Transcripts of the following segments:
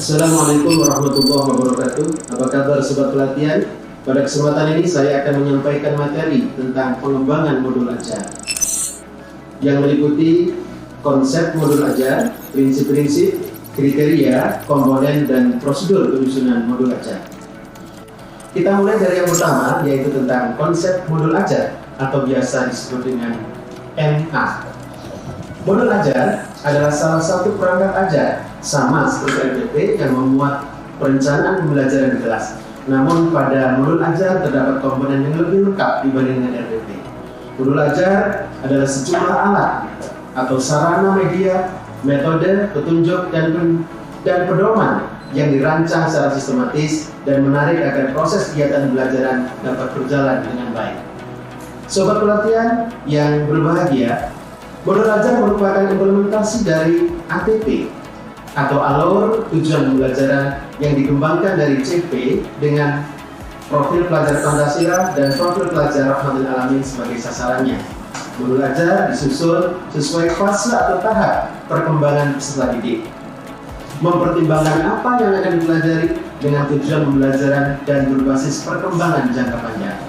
Assalamualaikum warahmatullahi wabarakatuh. Apa kabar sobat pelatihan? Pada kesempatan ini saya akan menyampaikan materi tentang pengembangan modul ajar yang meliputi konsep modul ajar, prinsip-prinsip, kriteria, komponen, dan prosedur penyusunan modul ajar. Kita mulai dari yang pertama, yaitu tentang konsep modul ajar atau biasa disebut dengan MA. Modul ajar adalah salah satu perangkat ajar sama seperti RPP yang memuat perencanaan pembelajaran di kelas. Namun pada modul ajar terdapat komponen yang lebih lengkap dibandingkan RPP. Modul ajar adalah sejumlah alat atau sarana media, metode, petunjuk, dan pedoman yang dirancang secara sistematis dan menarik agar proses kegiatan pembelajaran dapat berjalan dengan baik. Sobat pelatihan yang berbahagia, modul ajar merupakan implementasi dari ATP atau alur tujuan pembelajaran yang dikembangkan dari CP dengan profil pelajar Pancasila dan profil pelajar Rahmatul Alamin sebagai sasarannya. Modul ajar disusun sesuai fase atau tahap perkembangan peserta didik, mempertimbangkan apa yang akan dipelajari dengan tujuan pembelajaran dan berbasis perkembangan jangka panjang.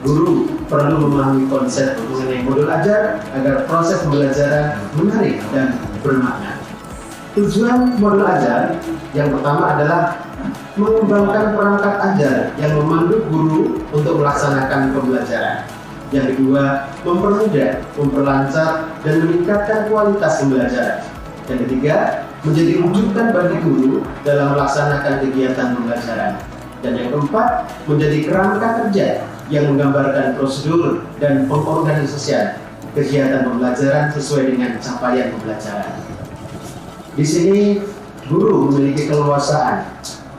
Guru perlu memahami konsep mengenai modul ajar agar proses pembelajaran menarik dan bermakna. Tujuan modul ajar yang pertama adalah mengembangkan perangkat ajar yang memandu guru untuk melaksanakan pembelajaran. Yang kedua, mempermudah, memperlancar, dan meningkatkan kualitas pembelajaran. Yang ketiga, menjadi rujukan bagi guru dalam melaksanakan kegiatan pembelajaran. Dan yang keempat, menjadi kerangka kerja yang menggambarkan prosedur dan pengorganisasian kegiatan pembelajaran sesuai dengan capaian pembelajaran. Di sini, guru memiliki keleluasaan.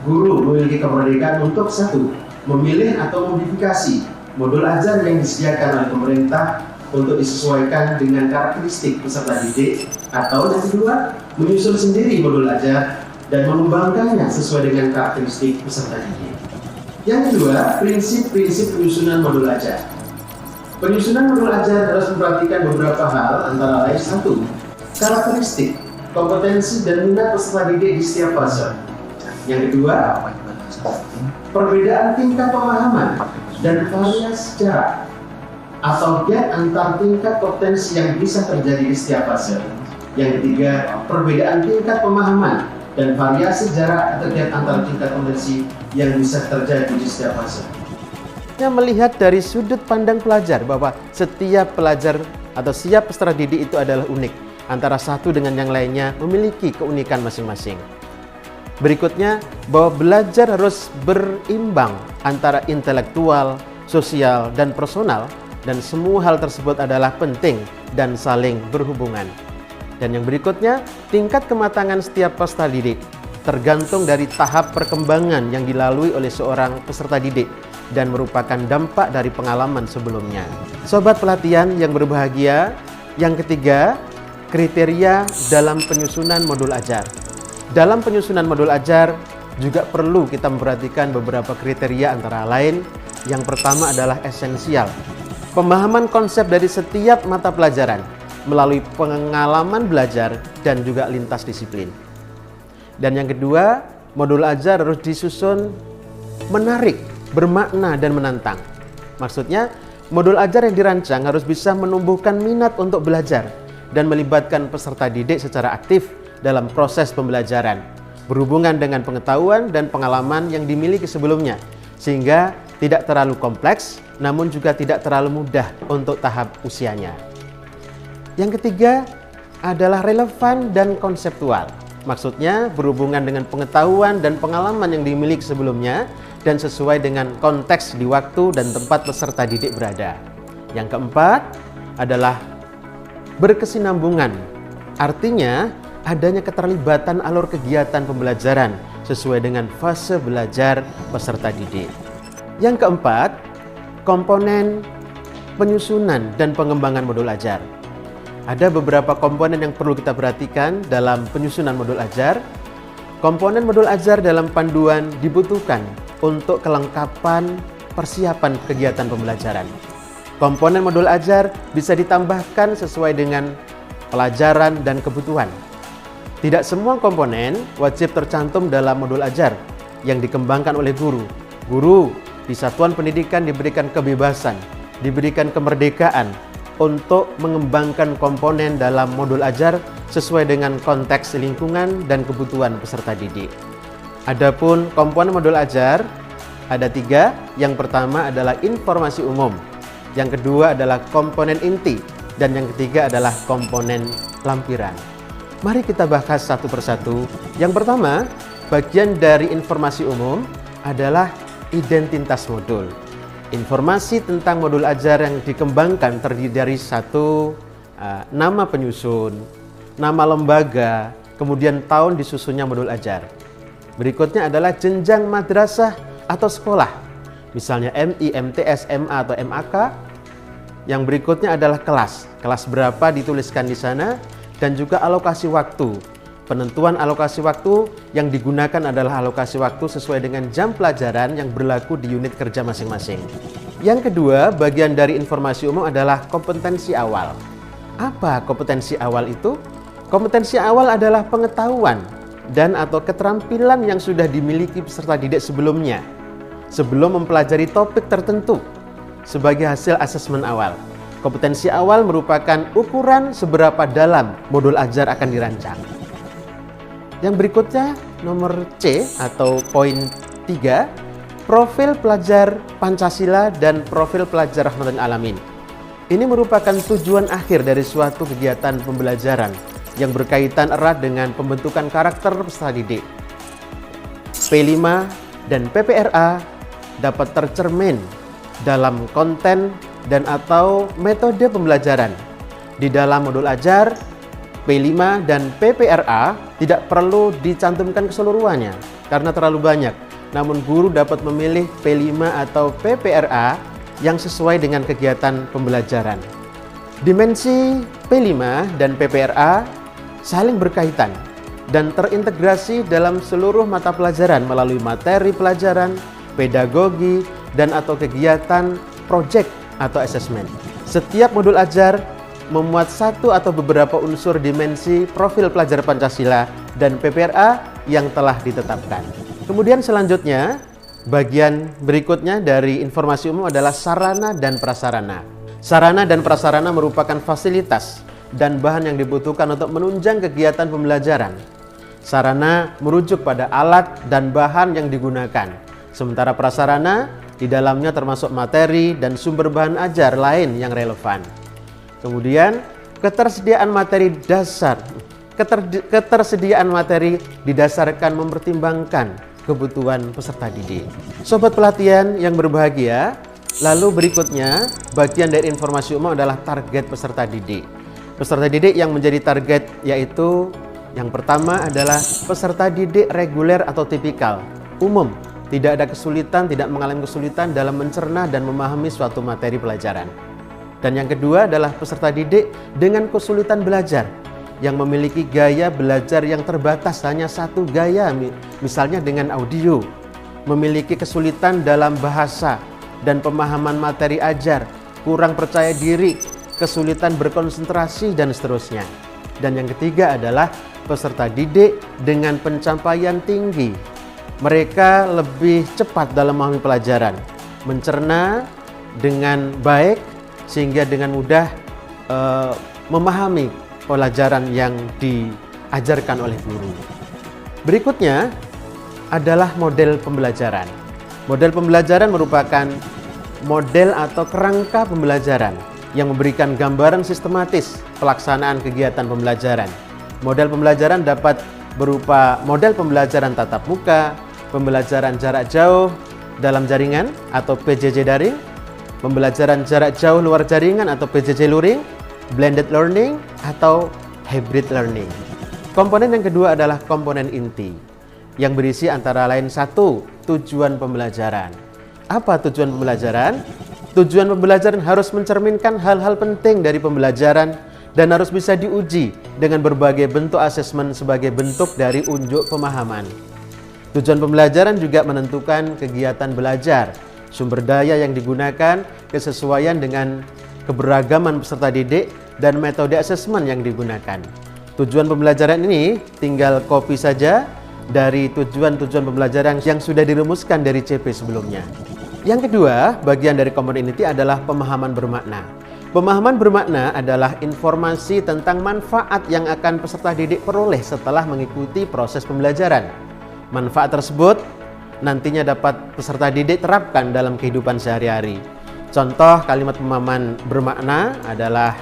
Guru memiliki kemerdekaan untuk satu, memilih atau modifikasi modul ajar yang disediakan oleh pemerintah untuk disesuaikan dengan karakteristik peserta didik, atau yang kedua, menyusun sendiri modul ajar dan mengembangkannya sesuai dengan karakteristik peserta didik. Yang kedua, prinsip-prinsip penyusunan modul ajar. Penyusunan modul ajar harus memperhatikan beberapa hal, antara lain satu, karakteristik, kompetensi, dan minat peserta didik di setiap fase. Yang kedua, perbedaan tingkat pemahaman dan variasi jarak atau gap antar tingkat kompetensi yang bisa terjadi di setiap fase. Yang ketiga, perbedaan tingkat pemahaman dan variasi jarak atau gap antar tingkat kompetensi yang bisa terjadi di setiap fase. Yang melihat dari sudut pandang pelajar bahwa setiap pelajar atau setiap peserta didik itu adalah unik. Antara satu dengan yang lainnya memiliki keunikan masing-masing. Berikutnya, bahwa belajar harus berimbang antara intelektual, sosial, dan personal, dan semua hal tersebut adalah penting dan saling berhubungan. Dan yang berikutnya, tingkat kematangan setiap peserta didik tergantung dari tahap perkembangan yang dilalui oleh seorang peserta didik dan merupakan dampak dari pengalaman sebelumnya. Sobat pelatihan yang berbahagia, yang ketiga, kriteria dalam penyusunan modul ajar. Dalam penyusunan modul ajar juga perlu kita memperhatikan beberapa kriteria, antara lain yang pertama adalah esensial. Pemahaman konsep dari setiap mata pelajaran melalui pengalaman belajar dan juga lintas disiplin. Dan yang kedua, modul ajar harus disusun menarik, bermakna, dan menantang. Maksudnya, modul ajar yang dirancang harus bisa menumbuhkan minat untuk belajar dan melibatkan peserta didik secara aktif dalam proses pembelajaran, berhubungan dengan pengetahuan dan pengalaman yang dimiliki sebelumnya, sehingga tidak terlalu kompleks, namun juga tidak terlalu mudah untuk tahap usianya. Yang ketiga adalah relevan dan konseptual. Maksudnya berhubungan dengan pengetahuan dan pengalaman yang dimiliki sebelumnya dan sesuai dengan konteks di waktu dan tempat peserta didik berada. Yang keempat adalah berkesinambungan, artinya adanya keterlibatan alur kegiatan pembelajaran sesuai dengan fase belajar peserta didik. Yang keempat, komponen penyusunan dan pengembangan modul ajar. Ada beberapa komponen yang perlu kita perhatikan dalam penyusunan modul ajar. Komponen modul ajar dalam panduan dibutuhkan untuk kelengkapan persiapan kegiatan pembelajaran. Komponen modul ajar bisa ditambahkan sesuai dengan pelajaran dan kebutuhan. Tidak semua komponen wajib tercantum dalam modul ajar yang dikembangkan oleh guru. Guru di satuan pendidikan diberikan kebebasan, diberikan kemerdekaan untuk mengembangkan komponen dalam modul ajar sesuai dengan konteks lingkungan dan kebutuhan peserta didik. Adapun komponen modul ajar ada 3. Yang pertama adalah informasi umum, yang kedua adalah komponen inti, dan yang ketiga adalah komponen lampiran. Mari kita bahas satu persatu. Yang pertama, bagian dari informasi umum adalah identitas modul. Informasi tentang modul ajar yang dikembangkan terdiri dari nama penyusun, nama lembaga, kemudian tahun disusunnya modul ajar. Berikutnya adalah jenjang madrasah atau sekolah, misalnya MI, MTS, MA atau MAK. Yang berikutnya adalah kelas berapa dituliskan di sana, dan juga alokasi waktu. Penentuan alokasi waktu yang digunakan adalah alokasi waktu sesuai dengan jam pelajaran yang berlaku di unit kerja masing-masing. Yang kedua, bagian dari informasi umum adalah kompetensi awal. Apa kompetensi awal itu? Kompetensi awal adalah pengetahuan dan atau keterampilan yang sudah dimiliki peserta didik sebelumnya, sebelum mempelajari topik tertentu sebagai hasil asesmen awal. Kompetensi awal merupakan ukuran seberapa dalam modul ajar akan dirancang. Yang berikutnya nomor C atau poin 3, profil pelajar Pancasila dan profil pelajar Rahmatan Alamin. Ini merupakan tujuan akhir dari suatu kegiatan pembelajaran yang berkaitan erat dengan pembentukan karakter peserta didik. P5 dan PPRA dapat tercermin dalam konten dan atau metode pembelajaran. Di dalam modul ajar, P5 dan PPRA tidak perlu dicantumkan keseluruhannya karena terlalu banyak. Namun guru dapat memilih P5 atau PPRA yang sesuai dengan kegiatan pembelajaran. Dimensi P5 dan PPRA saling berkaitan dan terintegrasi dalam seluruh mata pelajaran melalui materi pelajaran, pedagogi, dan atau kegiatan proyek atau asesmen. Setiap modul ajar memuat satu atau beberapa unsur dimensi profil pelajar Pancasila dan PPRA yang telah ditetapkan. Kemudian selanjutnya, bagian berikutnya dari informasi umum adalah sarana dan prasarana. Sarana dan prasarana merupakan fasilitas dan bahan yang dibutuhkan untuk menunjang kegiatan pembelajaran. Sarana merujuk pada alat dan bahan yang digunakan, sementara prasarana di dalamnya termasuk materi dan sumber bahan ajar lain yang relevan. Kemudian ketersediaan materi dasar. Ketersediaan materi didasarkan mempertimbangkan kebutuhan peserta didik. Sobat pelatihan yang berbahagia, lalu berikutnya bagian dari informasi umum adalah target peserta didik. Peserta didik yang menjadi target yaitu yang pertama adalah peserta didik reguler atau tipikal, umum, tidak ada kesulitan, tidak mengalami kesulitan dalam mencerna dan memahami suatu materi pelajaran. Dan yang kedua adalah peserta didik dengan kesulitan belajar yang memiliki gaya belajar yang terbatas, hanya satu gaya, misalnya dengan audio, memiliki kesulitan dalam bahasa dan pemahaman materi ajar, kurang percaya diri, kesulitan berkonsentrasi, dan seterusnya. Dan yang ketiga adalah peserta didik dengan pencapaian tinggi. Mereka lebih cepat dalam memahami pelajaran, mencerna dengan baik, sehingga dengan mudah memahami pelajaran yang diajarkan oleh guru. Berikutnya adalah model pembelajaran. Model pembelajaran merupakan model atau kerangka pembelajaran yang memberikan gambaran sistematis pelaksanaan kegiatan pembelajaran. Model pembelajaran dapat berupa model pembelajaran tatap muka, pembelajaran jarak jauh dalam jaringan atau PJJ daring, pembelajaran jarak jauh luar jaringan atau PJJ luring, blended learning atau hybrid learning. Komponen yang kedua adalah komponen inti yang berisi antara lain 1. Tujuan pembelajaran. Apa tujuan pembelajaran? Tujuan pembelajaran harus mencerminkan hal-hal penting dari pembelajaran dan harus bisa diuji dengan berbagai bentuk asesmen sebagai bentuk dari unjuk pemahaman. Tujuan pembelajaran juga menentukan kegiatan belajar, sumber daya yang digunakan, kesesuaian dengan keberagaman peserta didik, dan metode asesmen yang digunakan. Tujuan pembelajaran ini tinggal copy saja dari tujuan-tujuan pembelajaran yang sudah dirumuskan dari CP sebelumnya. Yang kedua, bagian dari community adalah pemahaman bermakna. Pemahaman bermakna adalah informasi tentang manfaat yang akan peserta didik peroleh setelah mengikuti proses pembelajaran. Manfaat tersebut nantinya dapat peserta didik terapkan dalam kehidupan sehari-hari. Contoh kalimat pemahaman bermakna adalah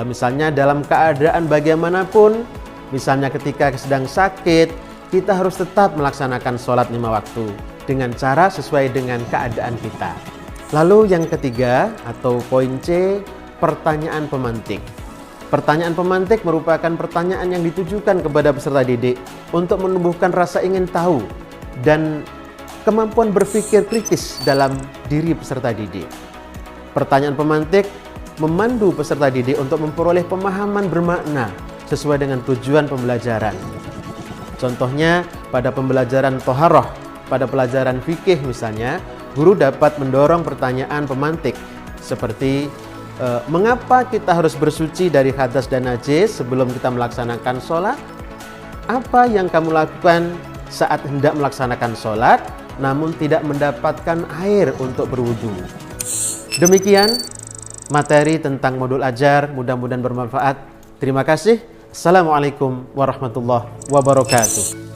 misalnya dalam keadaan bagaimanapun, misalnya ketika sedang sakit, kita harus tetap melaksanakan sholat 5 waktu dengan cara sesuai dengan keadaan kita. Lalu yang ketiga atau poin C, pertanyaan pemantik. Pertanyaan pemantik merupakan pertanyaan yang ditujukan kepada peserta didik untuk menumbuhkan rasa ingin tahu dan kemampuan berpikir kritis dalam diri peserta didik. Pertanyaan pemantik memandu peserta didik untuk memperoleh pemahaman bermakna sesuai dengan tujuan pembelajaran. Contohnya pada pembelajaran toharoh, pada pelajaran fikih misalnya, guru dapat mendorong pertanyaan pemantik seperti mengapa kita harus bersuci dari hadas dan najis sebelum kita melaksanakan sholat? Apa yang kamu lakukan saat hendak melaksanakan sholat namun tidak mendapatkan air untuk berwudu? Demikian materi tentang modul ajar, mudah-mudahan bermanfaat. Terima kasih. Assalamualaikum warahmatullahi wabarakatuh.